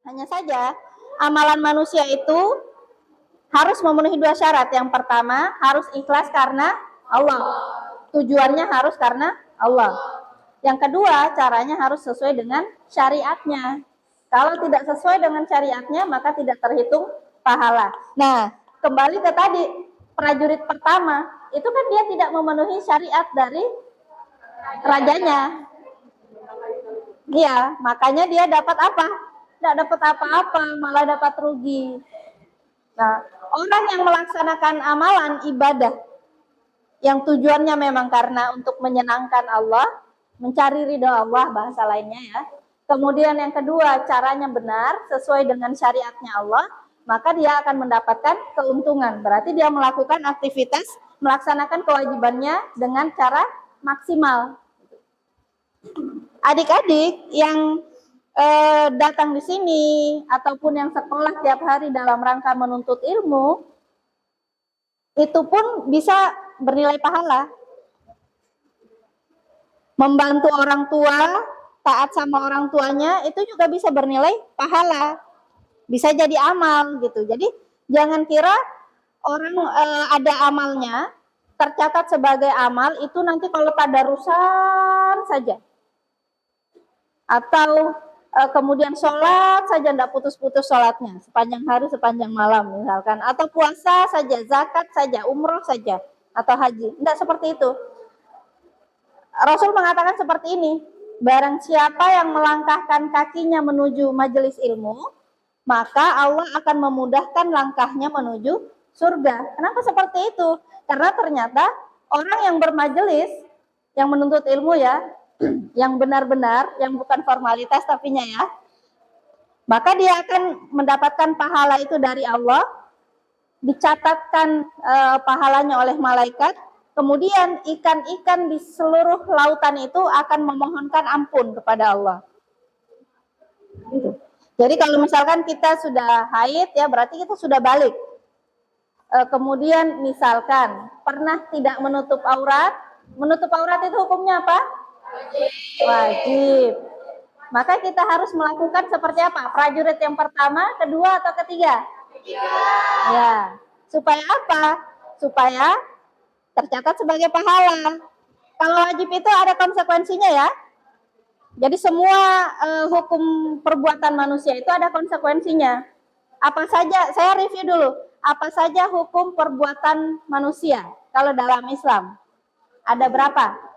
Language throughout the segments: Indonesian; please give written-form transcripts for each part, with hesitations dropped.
Hanya saja amalan manusia itu harus memenuhi dua syarat. Yang pertama, harus ikhlas karena Allah. Tujuannya harus karena Allah. Yang kedua, caranya harus sesuai dengan syariatnya. Kalau tidak sesuai dengan syariatnya, maka tidak terhitung pahala. Nah, kembali ke tadi, prajurit pertama, itu kan dia tidak memenuhi syariat dari rajanya. Iya, makanya dia dapat apa? Tidak dapat apa-apa, malah dapat rugi. Nah, orang yang melaksanakan amalan ibadah yang tujuannya memang karena untuk menyenangkan Allah, mencari ridho Allah bahasa lainnya ya. Kemudian yang kedua, caranya benar sesuai dengan syariatnya Allah, maka dia akan mendapatkan keuntungan. Berarti dia melakukan aktivitas, melaksanakan kewajibannya dengan cara maksimal. Adik-adik yang datang di sini ataupun yang sekolah tiap hari dalam rangka menuntut ilmu, itu pun bisa bernilai pahala. Membantu orang tua, taat sama orang tuanya, itu juga bisa bernilai pahala. Bisa jadi amal gitu. Jadi jangan kira orang ada amalnya, tercatat sebagai amal, itu nanti kalau tadarusan saja. Atau kemudian sholat saja tidak putus-putus sholatnya sepanjang hari sepanjang malam misalkan, atau puasa saja, zakat saja, umroh saja, atau haji. Tidak seperti itu. Rasul mengatakan seperti ini, barang siapa yang melangkahkan kakinya menuju majelis ilmu, maka Allah akan memudahkan langkahnya menuju surga. Kenapa seperti itu? Karena ternyata orang yang bermajelis, yang menuntut ilmu ya, yang benar-benar, yang bukan formalitas tapinya ya, maka dia akan mendapatkan pahala itu dari Allah, dicatatkan pahalanya oleh malaikat, kemudian ikan-ikan di seluruh lautan itu akan memohonkan ampun kepada Allah. Jadi kalau misalkan kita sudah haid ya, berarti kita sudah balik. Kemudian misalkan pernah tidak menutup aurat itu hukumnya apa? Wajib. Maka kita harus melakukan seperti apa? Prajurit yang pertama, kedua, atau ketiga? Ya. Supaya apa? Supaya tercatat sebagai pahala. Kalau wajib itu ada konsekuensinya ya. Jadi semua hukum perbuatan manusia itu ada konsekuensinya. Apa saja? Saya review dulu. Apa saja hukum perbuatan manusia kalau dalam Islam? Ada berapa?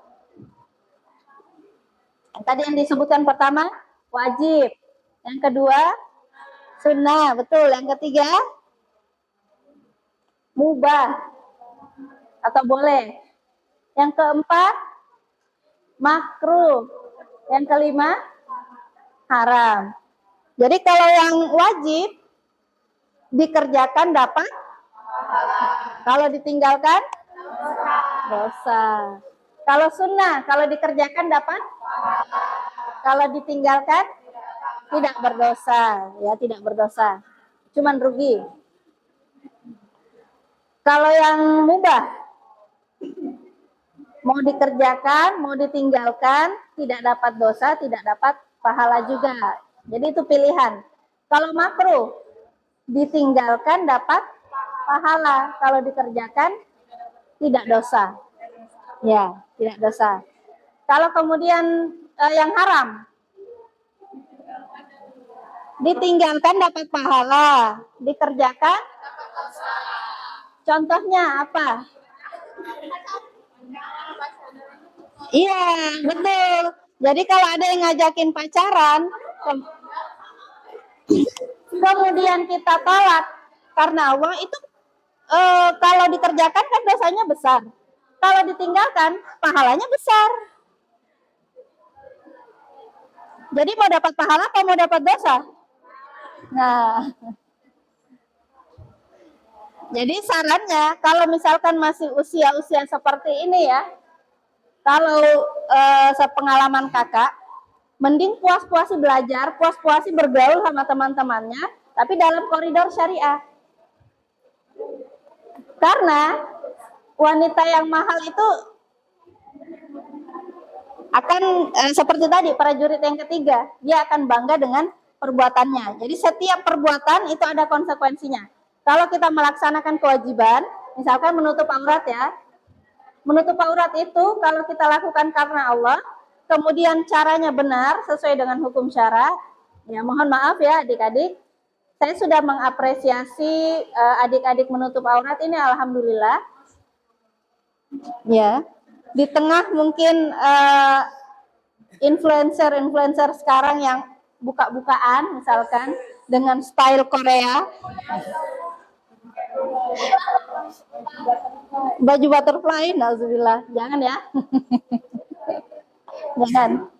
Tadi yang disebutkan pertama, wajib. Yang kedua, sunnah. Betul. Yang ketiga, mubah. Atau boleh. Yang keempat, makruh. Yang kelima, haram. Jadi kalau yang wajib, dikerjakan dapat. Kalau ditinggalkan, dosa. Kalau sunnah, kalau dikerjakan dapat. Kalau ditinggalkan tidak berdosa, ya tidak berdosa, cuman rugi. Kalau yang mubah, mau dikerjakan, mau ditinggalkan, tidak dapat dosa, tidak dapat pahala juga. Jadi itu pilihan. Kalau makruh, ditinggalkan dapat pahala, kalau dikerjakan tidak dosa. Ya, tidak dosa. Kalau kemudian yang haram, ditinggalkan dapat pahala, dikerjakan contohnya apa? Iya, betul. Jadi kalau ada yang ngajakin pacaran, kemudian kita tolak karena Allah, itu kalau dikerjakan kan dosanya besar. Kalau ditinggalkan pahalanya besar. Jadi mau dapat pahala atau mau dapat dosa? Nah, jadi sarannya kalau misalkan masih usia-usia seperti ini ya, kalau sepengalaman kakak, mending puas-puasi belajar, puas-puasi bergaul sama teman-temannya, tapi dalam koridor syariah. Karena wanita yang mahal itu akan seperti tadi prajurit yang ketiga, dia akan bangga dengan perbuatannya. Jadi setiap perbuatan itu ada konsekuensinya. Kalau kita melaksanakan kewajiban, misalkan menutup aurat ya, menutup aurat itu kalau kita lakukan karena Allah, kemudian caranya benar sesuai dengan hukum syara, ya mohon maaf ya adik-adik, saya sudah mengapresiasi adik-adik menutup aurat ini, alhamdulillah. Ya, di tengah mungkin influencer sekarang yang buka-bukaan misalkan dengan style Korea, baju butterfly, nauzubillah, jangan ya. Jangan.